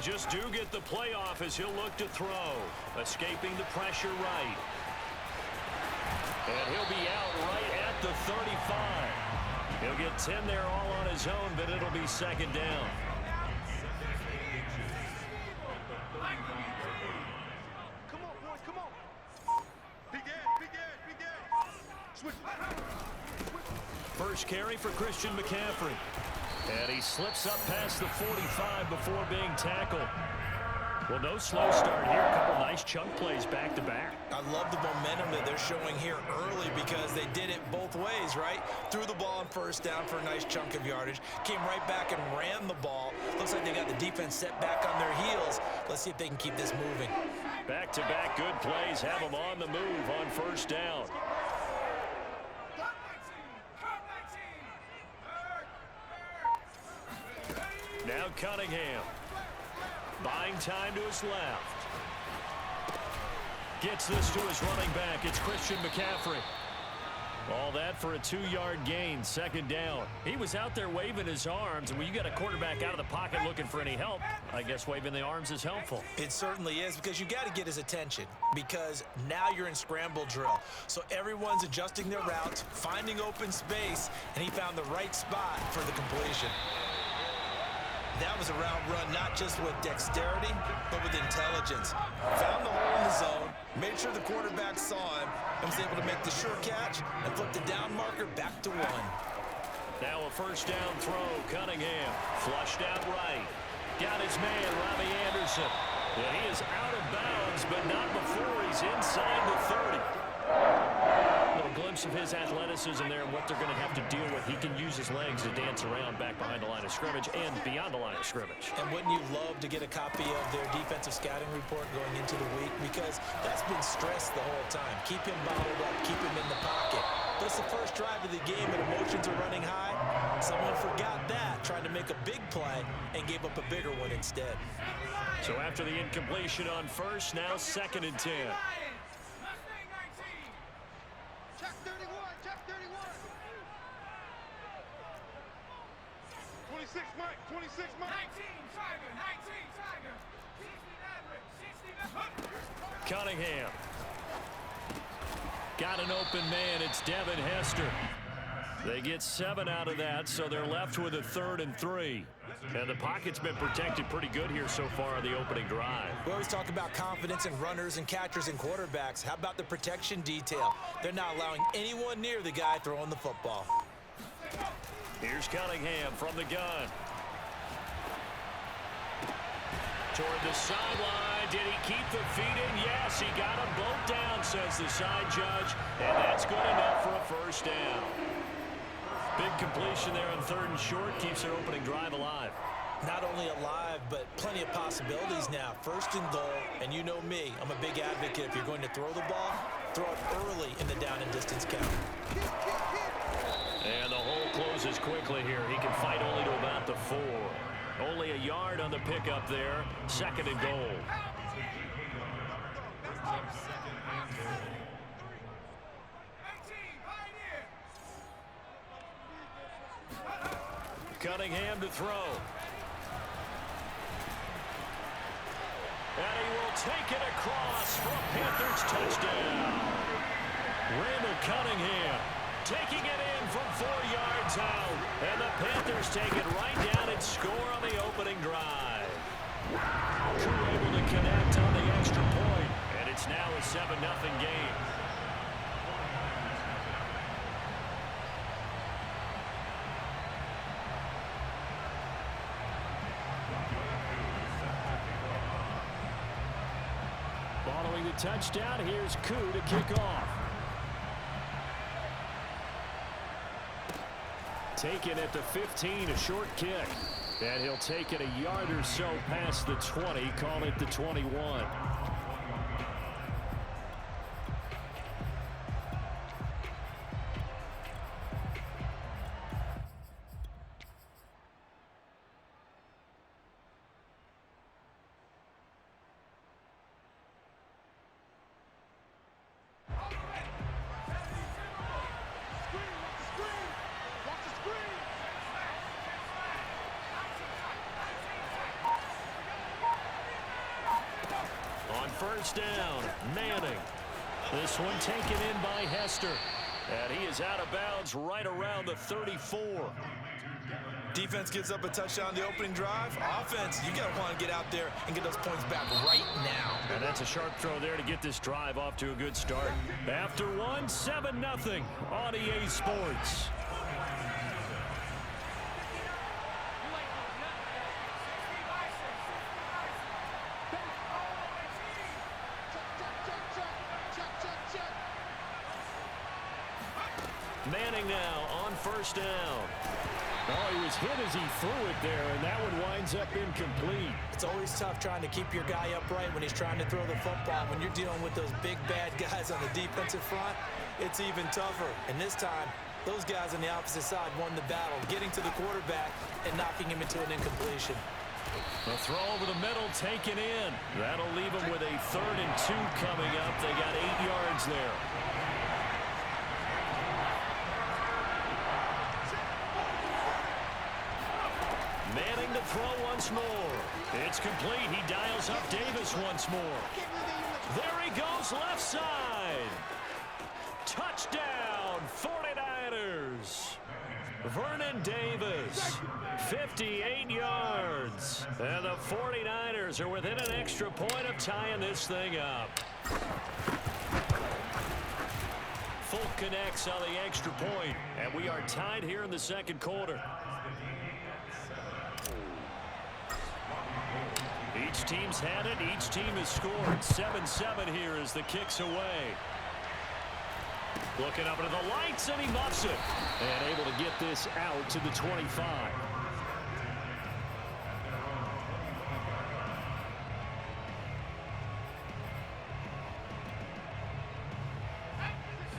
just do get the playoff as he'll look to throw. Escaping the pressure right. And he'll be out right at the 35. He'll get 10 there all on his own, but it'll be second down. Come on, boys, come on. Big end. Switch. First carry for Christian McCaffrey. And he slips up past the 45 before being tackled. Well, no slow start here. A couple nice chunk plays back-to-back. I love the momentum that they're showing here early because they did it both ways, right? Threw the ball on first down for a nice chunk of yardage. Came right back and ran the ball. Looks like they got the defense set back on their heels. Let's see if they can keep this moving. Back-to-back good plays have them on the move on first down. Now Cunningham. Buying time to his left. Gets this to his running back. It's Christian McCaffrey. All that for a 2-yard gain, second down. He was out there waving his arms, and when you got a quarterback out of the pocket looking for any help, I guess waving the arms is helpful. It certainly is, because you got to get his attention, because now you're in scramble drill. So everyone's adjusting their routes, finding open space, and he found the right spot for the completion. That was a route run not just with dexterity, but with intelligence. Found the hole in the zone, made sure the quarterback saw him, and was able to make the sure catch and flip the down marker back to 1. Now a first down throw. Cunningham flushed out right. Got his man, Robbie Anderson. And he is out of bounds, but not before he's inside the 30. A little glimpse of his athleticism there and what they're going to have to deal with. He can use his legs to dance around back behind the line of scrimmage and beyond the line of scrimmage. And wouldn't you love to get a copy of their defensive scouting report going into the week? Because that's been stressed the whole time. Keep him bottled up, keep him in the pocket. But it's the first drive of the game and emotions are running high. Someone forgot that, tried to make a big play and gave up a bigger one instead. So after the incompletion on first, now second and 10. Check 31. 26, Mike. 26, Mike. 19, Tiger. Cunningham. Got an open man. It's Devin Hester. They get 7 out of that, so they're left with a 3rd and 3. And the pocket's been protected pretty good here so far on the opening drive. We always talk about confidence in runners and catchers and quarterbacks. How about the protection detail? They're not allowing anyone near the guy throwing the football. Here's Cunningham from the gun. Toward the sideline. Did he keep the feet in? Yes, he got them both down, says the side judge. And that's good enough for a first down. Big completion there on 3rd and short. Keeps their opening drive alive. Not only alive, but plenty of possibilities now. 1st and goal, and you know me. I'm a big advocate. If you're going to throw the ball, throw it early in the down and distance count. And the hole closes quickly here. He can fight only to about the 4. Only a yard on the pickup there. 2nd and goal. Cunningham to throw. And he will take it across for a Panthers touchdown. Randall Cunningham taking it in from 4 yards out. And the Panthers take it right down and score on the opening drive. Crew able to connect on the extra point. And it's now a 7-0 game. Following the touchdown, here's Koo to kick off. Taken at the 15, a short kick. And he'll take it a yard or so past the 20, call it the 21. first down. Manning. This one taken in by Hester. And he is out of bounds right around the 34. Defense gives up a touchdown the opening drive. Offense, you got to want to get out there and get those points back right now. And that's a sharp throw there to get this drive off to a good start. After one, 7-0 on EA Sports. Manning now on first down. Oh, he was hit as he threw it there, and that one winds up incomplete. It's always tough trying to keep your guy upright when he's trying to throw the football. When you're dealing with those big, bad guys on the defensive front, it's even tougher. And this time, those guys on the opposite side won the battle, getting to the quarterback and knocking him into an incompletion. The throw over the middle taken in. That'll leave them with a 3rd and 2 coming up. They got 8 yards there. Manning to throw once more. It's complete. He dials up Davis once more. There he goes, left side. Touchdown, 49ers. Vernon Davis, 58 yards. And the 49ers are within an extra point of tying this thing up. Folk connects on the extra point, and we are tied here in the second quarter. Each team's had it. Each team has scored. 7-7 here as the kick's away. Looking up into the lights, and he muffs it. And able to get this out to the 25.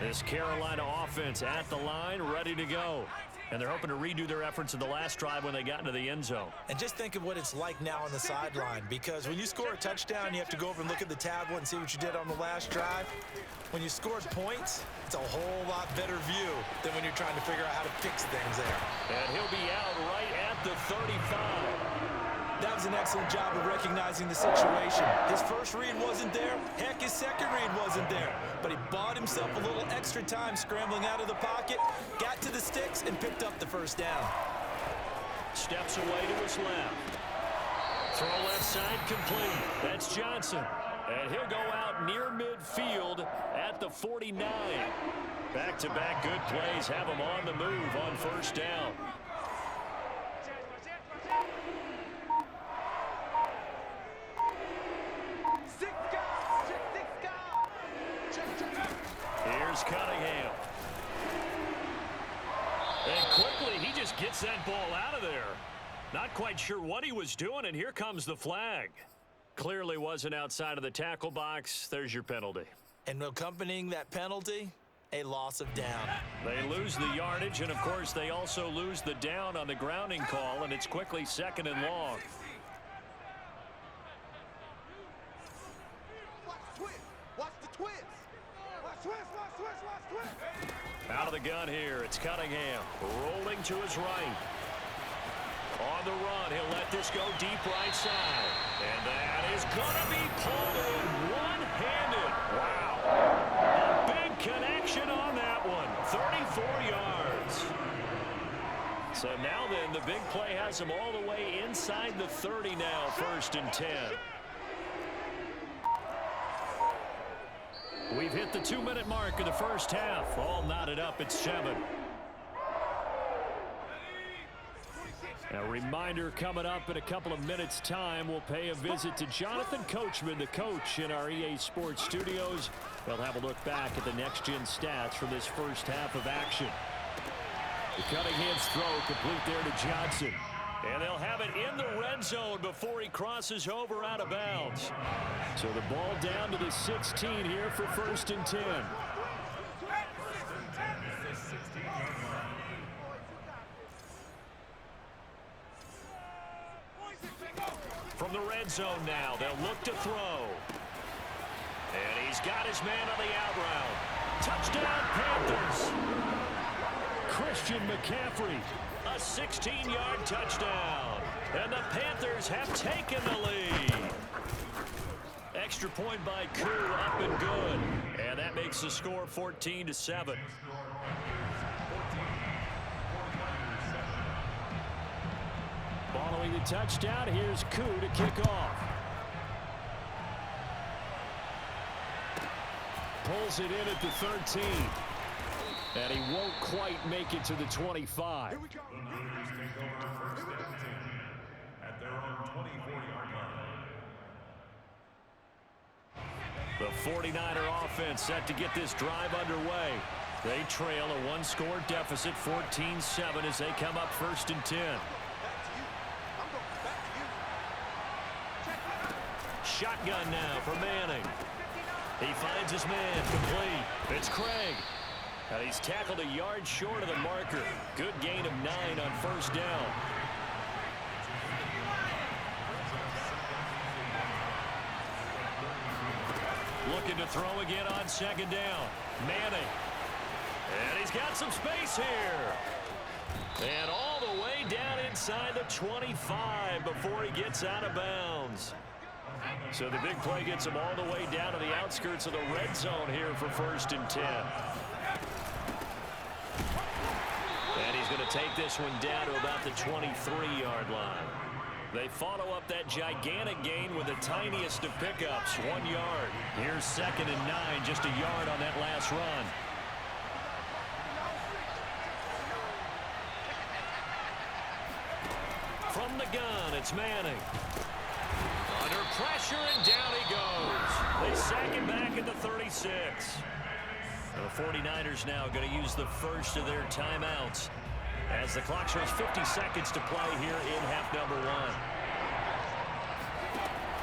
This Carolina offense at the line, ready to go. And they're hoping to redo their efforts in the last drive when they got into the end zone. And just think of what it's like now on the sideline, because when you score a touchdown, you have to go over and look at the tablet and see what you did on the last drive. When you scored points, it's a whole lot better view than when you're trying to figure out how to fix things there. And he'll be out right at the 35. That was an excellent job of recognizing the situation. His first read wasn't there. Heck, his second read wasn't there. But he bought himself a little extra time scrambling out of the pocket, got to the sticks, and picked up the first down. Steps away to his left. Throw left side complete. That's Johnson. And he'll go out near midfield at the 49. Back-to-back good plays have him on the move on first down. Here's Cunningham. And quickly, he just gets that ball out of there. Not quite sure what he was doing, and here comes the flag. Clearly wasn't outside of the tackle box. There's your penalty. And accompanying that penalty, a loss of down. They lose the yardage, and of course, they also lose the down on the grounding call, and it's quickly 2nd and long. Out of the gun here, it's Cunningham, rolling to his right. On the run, he'll let this go deep right side. And that is going to be pulled in one-handed. Wow. A big connection on that one, 34 yards. So now then, the big play has him all the way inside the 30 now, 1st and 10. We've hit the 2-minute mark of the first half. All knotted up at 7. A reminder coming up in a couple of minutes' time. We'll pay a visit to Jonathan Coachman, the coach in our EA Sports studios. They'll have a look back at the next-gen stats from this first half of action. The Cunningham's throw complete there to Johnson. And they'll have it in the red zone before he crosses over out of bounds. So the ball down to the 16 here for 1st and 10. From the red zone now, they'll look to throw. And he's got his man on the out route. Touchdown, Panthers. Christian McCaffrey, a 16-yard touchdown. And the Panthers have taken the lead. Extra extra point by Koo, up and good. And that makes the score 14-7. Following the touchdown, here's Koo to kick off. Pulls it in at the 13. And he won't quite make it to the 25. Here we go. At their own 24-yard line. The 49er offense set to get this drive underway. They trail a one-score deficit, 14-7, as they come up 1st and 10. Shotgun now for Manning. He finds his man, complete. It's Craig. And he's tackled a yard short of the marker. Good gain of 9 on 1st down. Looking to throw again on 2nd down. Manning. And he's got some space here. And all the way down inside the 25 before he gets out of bounds. So the big play gets him all the way down to the outskirts of the red zone here for 1st and 10. And he's going to take this one down to about the 23-yard line. They follow up that gigantic gain with the tiniest of pickups, 1 yard. Here's 2nd and 9, just a yard on that last run. From the gun, it's Manning. Under pressure, and down he goes. They sack him back at the 36. The 49ers now going to use the first of their timeouts as the clock shows 50 seconds to play here in half number 1.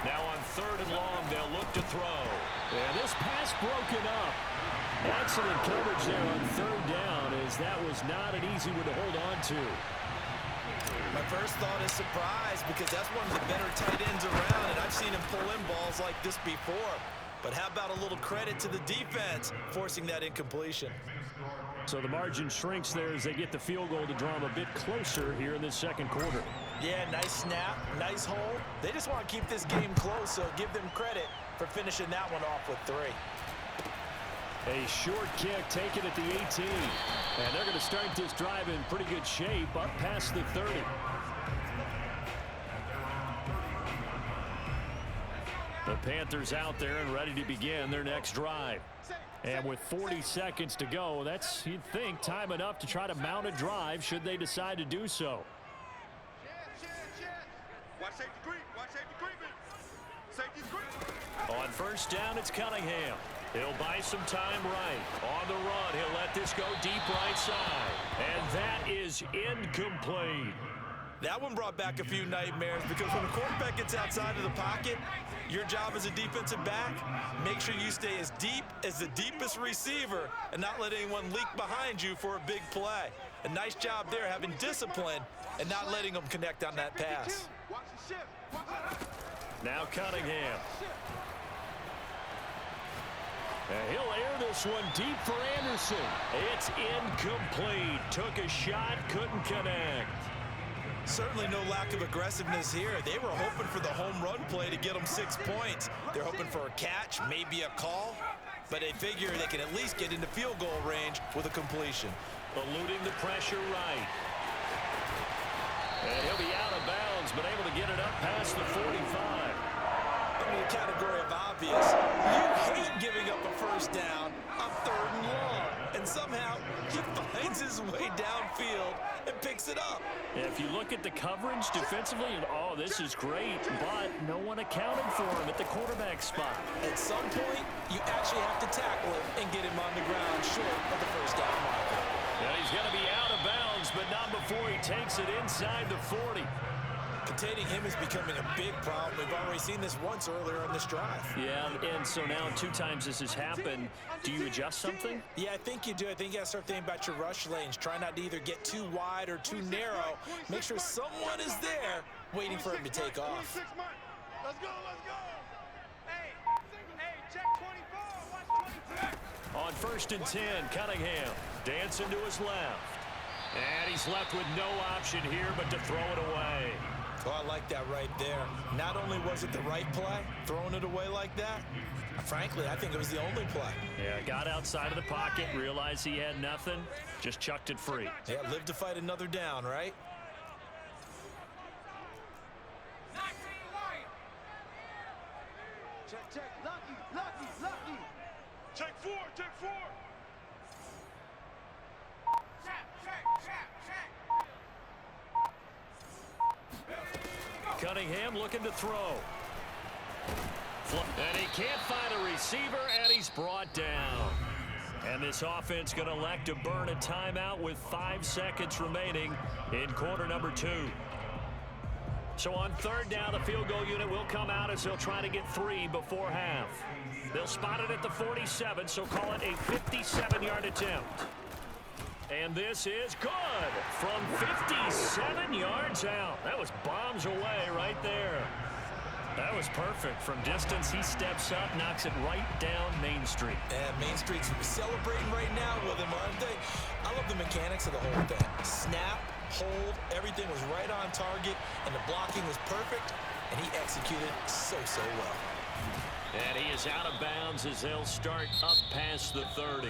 Now on 3rd and long, they'll look to throw. And this pass broken up. Excellent coverage there on 3rd down, as that was not an easy one to hold on to. My first thought is surprise, because that's one of the better tight ends around, and I've seen him pull in balls like this before. But how about a little credit to the defense forcing that incompletion? So the margin shrinks there as they get the field goal to draw them a bit closer here in this 2nd quarter. Yeah, nice snap, nice hole. They just want to keep this game close, so give them credit for finishing that one off with 3. A short kick taken at the 18. And they're going to start this drive in pretty good shape up past the 30. The Panthers out there and ready to begin their next drive. And with 40 seconds to go, that's, you'd think, time enough to try to mount a drive should they decide to do so. Watch safety creep. Watch safety creeping. Safety's creep. On 1st down, it's Cunningham. He'll buy some time right. On the run, he'll let this go deep right side. And that is incomplete. That one brought back a few nightmares, because when a quarterback gets outside of the pocket, your job as a defensive back, make sure you stay as deep as the deepest receiver and not let anyone leak behind you for a big play. A nice job there, having discipline and not letting them connect on that pass. Watch the shift. Now Cunningham. And he'll air this one deep for Anderson. It's incomplete. Took a shot, couldn't connect. Certainly no lack of aggressiveness here. They were hoping for the home run play to get them 6 points. They're hoping for a catch, maybe a call, but they figure they can at least get into field goal range with a completion. Eluding the pressure right. And he'll be out of bounds, but able to get it up past the 45. In the category of obvious, you hate giving up a 1st down on 3rd and long, and somehow he finds his way downfield and picks it up. If you look at the coverage defensively, oh, this is great, but no one accounted for him at the quarterback spot. At some point, you actually have to tackle him and get him on the ground short of the 1st down marker. Yeah, he's going to be out of bounds, but not before he takes it inside the 40. Containing him is becoming a big problem. We've already seen this once earlier in this drive. Yeah, and so now 2 times this has happened. Do you adjust something? Yeah, I think you do. I think you got to start thinking about your rush lanes. Try not to either get too wide or too narrow. Make sure someone is there waiting for him to take off. Let's go, let's go. Hey, check 24, watch 22. On 1st and 10, Cunningham dancing to his left. And he's left with no option here but to throw it away. Oh, I like that right there. Not only was it the right play, throwing it away like that, frankly, I think it was the only play. Yeah, got outside of the pocket, realized he had nothing, just chucked it free. Yeah, live to fight another down, right? Check. Lucky. Take four, take four. Cunningham looking to throw. And he can't find a receiver, and he's brought down. And this offense going to elect to burn a timeout with 5 seconds remaining in quarter number 2. So on third down, the field goal unit will come out as they'll try to get 3 before half. They'll spot it at the 47, so call it a 57-yard attempt. And this is good from 57 yards out. That was bombs away right there. That was perfect. From distance, he steps up, knocks it right down Main Street. And Main Street's celebrating right now with him, aren't they? I love the mechanics of the whole thing. Snap, hold, everything was right on target, and the blocking was perfect, and he executed so well. And he is out of bounds as they'll start up past the 30.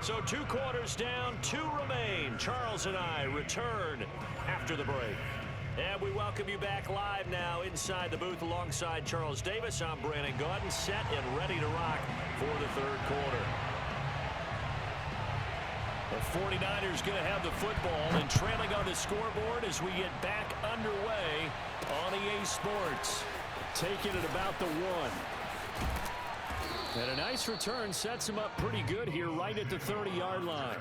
So 2 quarters down, 2 remain. Charles and I return after the break. And we welcome you back live now inside the booth alongside Charles Davis. I'm Brandon Gaudin, set and ready to rock for the third quarter. The 49ers going to have the football and trailing on the scoreboard as we get back underway on EA Sports. Taking it about the 1. And a nice return sets him up pretty good here right at the 30-yard line.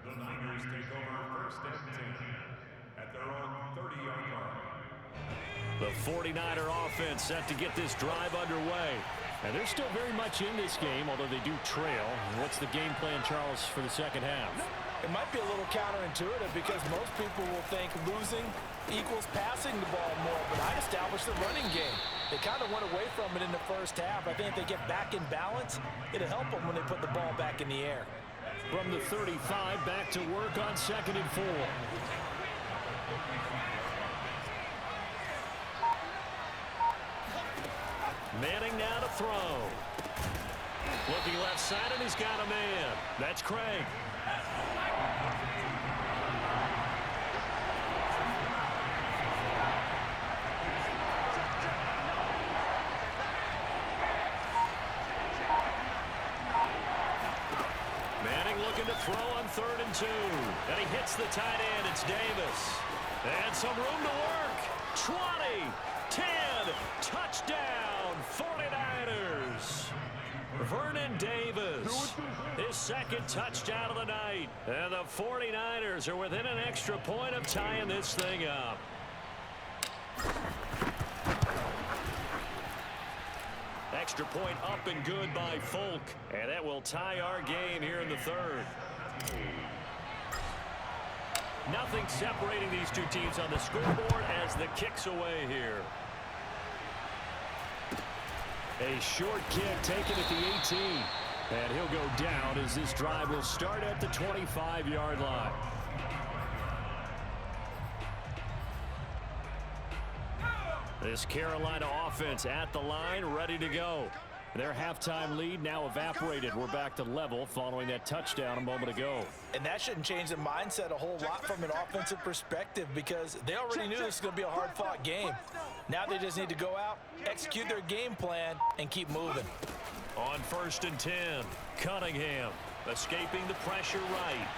The Niners take over 1st and 10 at their own 30-yard line. The 49er offense set to get this drive underway. And they're still very much in this game, although they do trail. What's the game plan, Charles, for the second half? It might be a little counterintuitive because most people will think losing equals passing the ball more, but I'd establish the running game. They kind of went away from it in the first half. I think if they get back in balance, it'll help them when they put the ball back in the air. From the 35, back to work on 2nd and 4. Manning now to throw. Looking left side, and he's got a man. That's Craig. Manning looking to throw on 3rd and 2. And he hits the tight end. It's Davis. And some room to work. 20, 10, touchdown, 49ers. Vernon Davis, his 2nd touchdown of the night. And the 49ers are within an extra point of tying this thing up. Extra point up and good by Folk. And that will tie our game here in the 3rd. Nothing separating these 2 teams on the scoreboard as the kick's away here. A short kick taken at the 18. And he'll go down as this drive will start at the 25-yard line. This Carolina offense at the line, ready to go. Their halftime lead now evaporated. We're back to level following that touchdown a moment ago. And that shouldn't change the mindset a whole lot from an offensive perspective because they already knew this was going to be a hard-fought game. Now they just need to go out, execute their game plan, and keep moving. On 1st and 10, Cunningham escaping the pressure right.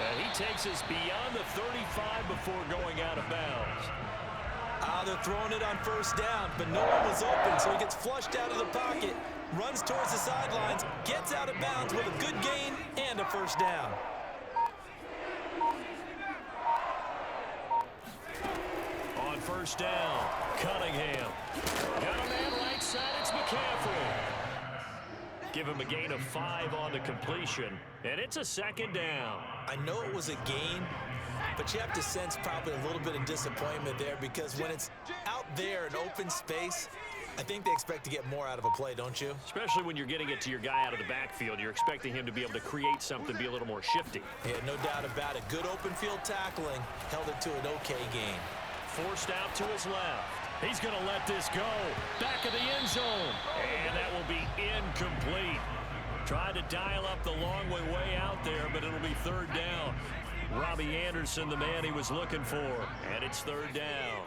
And he takes us beyond the 35 before going out of bounds. They're throwing it on 1st down, but no one was open, so he gets flushed out of the pocket, runs towards the sidelines, gets out of bounds with a good gain and a 1st down. On 1st down, Cunningham. Got a man right side, it's McCaffrey. Give him a gain of 5 on the completion, and it's a 2nd down. I know it was a gain, but you have to sense probably a little bit of disappointment there because when it's out there in open space, I think they expect to get more out of a play, don't you? Especially when you're getting it to your guy out of the backfield. You're expecting him to be able to create something, be a little more shifty. Yeah, no doubt about it. Good open field tackling. Held it to an okay game. Forced out to his left. He's going to let this go. Back of the end zone. And that will be incomplete. Tried to dial up the long way out there, but it'll be third down. Robbie Anderson, the man he was looking for. And it's third down.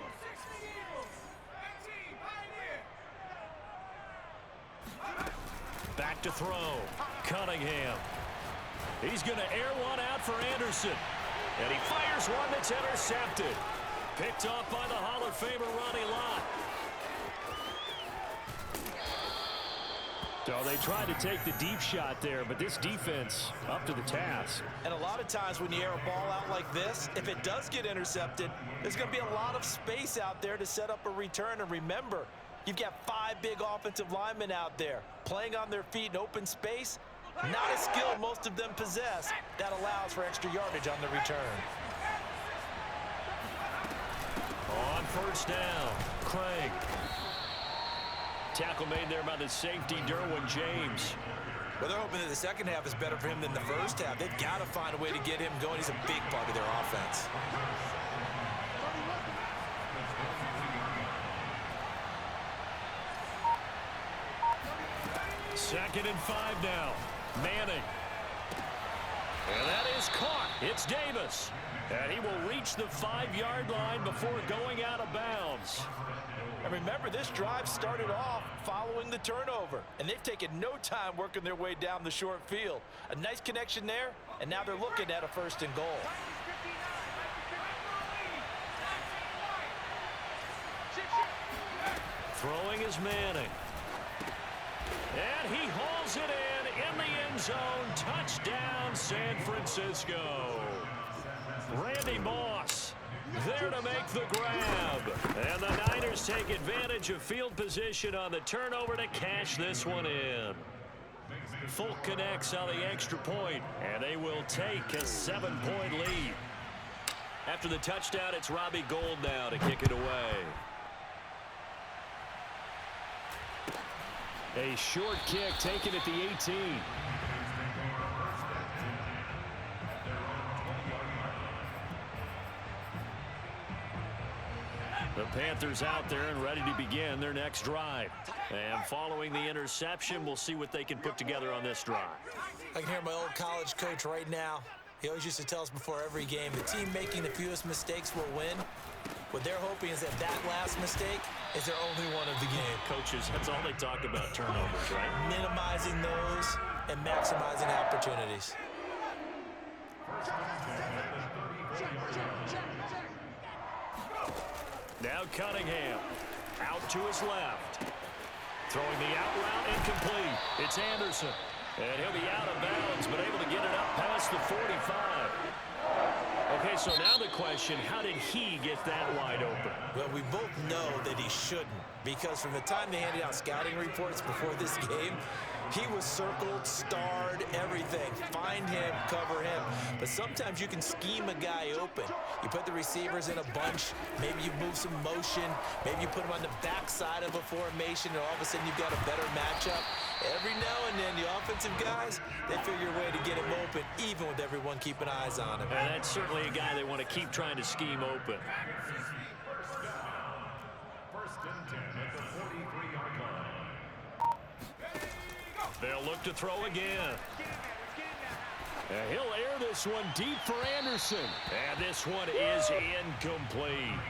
Back to throw. Cunningham. He's going to air one out for Anderson. And he fires one that's intercepted. Picked off by the Hall of Famer Ronnie Lott. So they tried to take the deep shot there, but this defense up to the task. And a lot of times when you air a ball out like this, if it does get intercepted, there's going to be a lot of space out there to set up a return. And remember, you've got 5 big offensive linemen out there playing on their feet in open space. Not a skill most of them possess that allows for extra yardage on the return. On first down, Craig. Tackle made there by the safety, Derwin James. Well, they're hoping that the second half is better for him than the first half. They've got to find a way to get him going. He's a big part of their offense. Second and 5 now. Manning. And that is caught. It's Davis. And he will reach the 5-yard line before going out of bounds. And remember, this drive started off following the turnover. And they've taken no time working their way down the short field. A nice connection there, and now they're looking at a first and goal. Throwing is Manning. And he hauls it in the end zone. Touchdown, San Francisco. Randy Moss there to make the grab. And the Niners take advantage of field position on the turnover to cash this one in. Folk connects on the extra point, and they will take a 7-point lead. After the touchdown, it's Robbie Gould now to kick it away. A short kick taken at the 18. The Panthers out there and ready to begin their next drive. And following the interception, we'll see what they can put together on this drive. I can hear my old college coach right now. He always used to tell us before every game, the team making the fewest mistakes will win. What they're hoping is that last mistake is their only one of the game. Coaches, that's all they talk about, turnovers, right? Minimizing those and maximizing opportunities. Now Cunningham out to his left. Throwing the out route incomplete. It's Anderson. And he'll be out of bounds, but able to get it up past the 45. Okay, so now the question, how did he get that wide open? Well, we both know that he shouldn't, because from the time they handed out scouting reports before this game, he was circled, starred, everything. Find him, cover him. But sometimes you can scheme a guy open. You put the receivers in a bunch. Maybe you move some motion. Maybe you put him on the backside of a formation, and all of a sudden you've got a better matchup. Every now and then, the offensive guys, they figure a way to get him open, even with everyone keeping eyes on him. And that's certainly a guy they want to keep trying to scheme open. First and 10 at the 43-yard line. They'll look to throw again. And he'll air this one deep for Anderson. And this one is incomplete.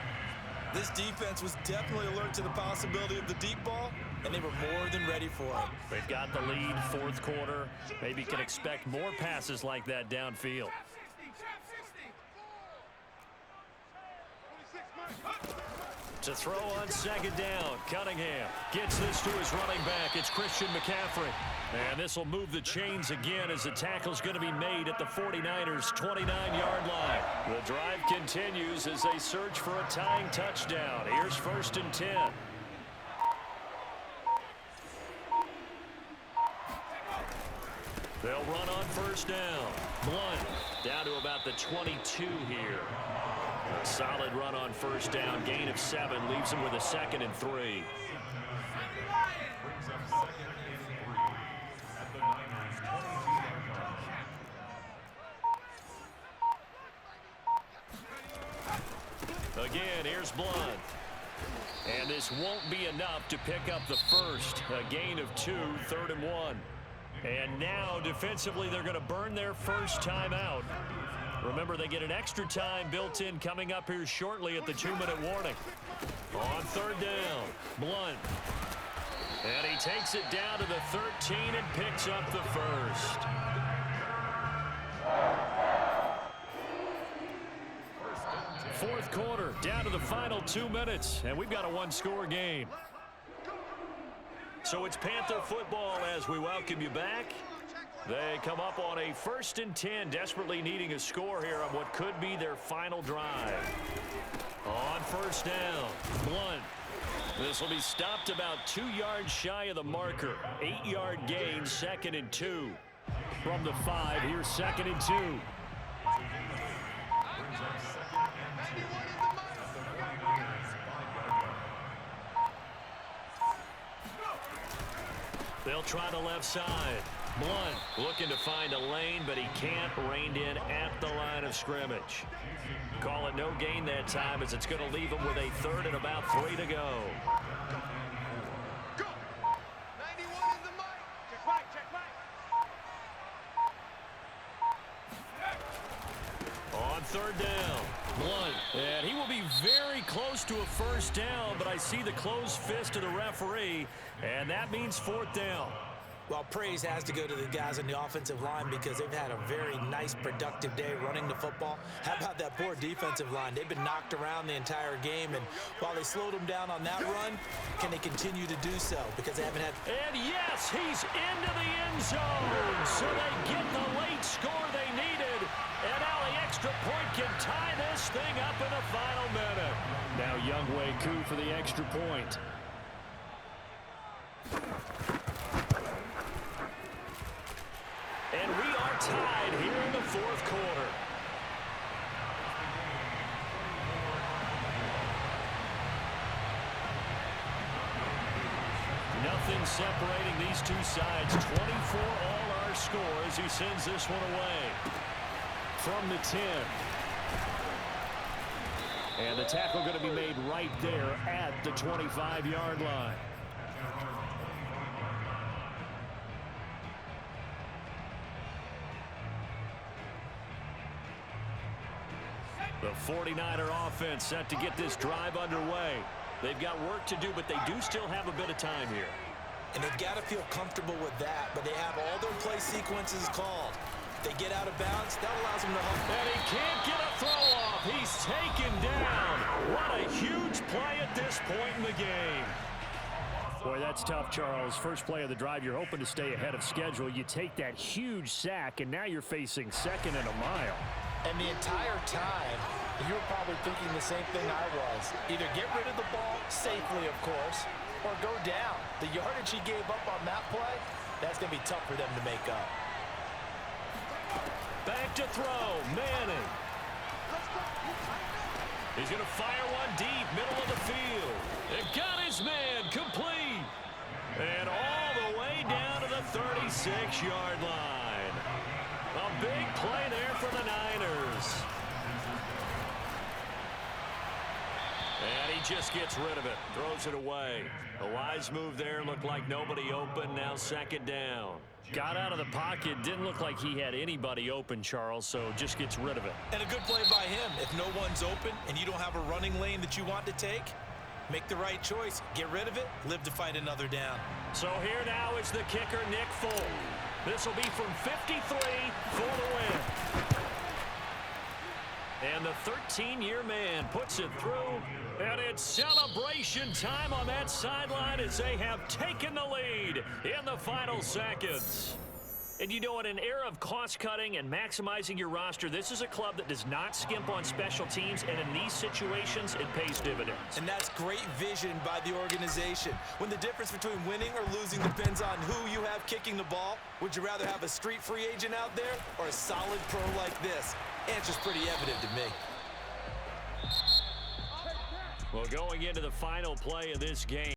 This defense was definitely alert to the possibility of the deep ball, and they were more than ready for it. They've got the lead, fourth quarter. Maybe can expect more passes like that downfield. To throw on second down, Cunningham gets this to his running back. It's Christian McCaffrey. And this will move the chains again as the tackle's going to be made at the 49ers' 29-yard line. The drive continues as they search for a tying touchdown. Here's first and 10. They'll run on first down. Blunt down to about the 22 here. A solid run on first down. Gain of 7 leaves them with a 2nd and 3. Brings up 2nd and 3 at the Niners' 22-yard line. Again, here's Blunt. And this won't be enough to pick up the first. A gain of 2, 3rd and 1. And now, defensively, they're going to burn their first time out. Remember, they get an extra time built in coming up here shortly at the 2-minute warning. On 3rd down, Blunt. And he takes it down to the 13 and picks up the first. Fourth quarter, down to the final 2 minutes, and we've got a one-score game. So it's Panther football as we welcome you back. They come up on a 1st and 10, desperately needing a score here on what could be their final drive. On first down, Blunt. This will be stopped about 2 yards shy of the marker. 8-yard gain, 2nd and 2. From the 5, here's 2nd and 2. They'll try the left side. Blunt looking to find a lane, but he can't. Reined in at the line of scrimmage. Call it no gain that time as it's going to leave him with a 3rd and about 3 to go. Go! 91 in the mic. Check right, check right. On 3rd down, Blunt. And he will be very close to a first down, but I see the closed fist of the referee, and that means 4th down. Well, praise has to go to the guys on the offensive line because they've had a very nice, productive day running the football. How about that poor defensive line? They've been knocked around the entire game, and while they slowed them down on that run, can they continue to do so? Because they haven't had... And yes, he's into the end zone, so they get the late score they needed. And now the extra point can tie this thing up in the final minute. Now Younghoe Koo for the extra point. And we are tied here in the 4th quarter. Nothing separating these two sides. 24 all our score as he sends this one away. From the 10. And the tackle going to be made right there at the 25-yard line. The 49er offense set to get this drive underway. They've got work to do, but they do still have a bit of time here. And they've got to feel comfortable with that, but they have all their play sequences called. They get out of bounds, that allows them to hump. And he can't get a throw off. He's taken down. What a huge play at this point in the game. Boy, that's tough, Charles. First play of the drive, you're hoping to stay ahead of schedule. You take that huge sack, and now you're facing 2nd and a mile. And the entire time, you were probably thinking the same thing I was. Either get rid of the ball safely, of course, or go down. The yardage he gave up on that play, that's going to be tough for them to make up. Back to throw, Manning. He's going to fire one deep, middle of the field. It got his man, complete. And all the way down to the 36-yard line. A big play there for the Niners. And he just gets rid of it, throws it away. A wise move there, looked like nobody open, now 2nd down. Got out of the pocket, didn't look like he had anybody open, Charles, so just gets rid of it. And a good play by him. If no one's open and you don't have a running lane that you want to take, make the right choice. Get rid of it, live to fight another down. So here now is the kicker, Nick Folk. This will be from 53 for the win. And the 13-year man puts it through. And it's celebration time on that sideline as they have taken the lead in the final seconds. And you know, in an era of cost-cutting and maximizing your roster, this is a club that does not skimp on special teams, and in these situations, it pays dividends. And that's great vision by the organization. When the difference between winning or losing depends on who you have kicking the ball, would you rather have a street free agent out there or a solid pro like this? Answer's pretty evident to me. Well, going into the final play of this game,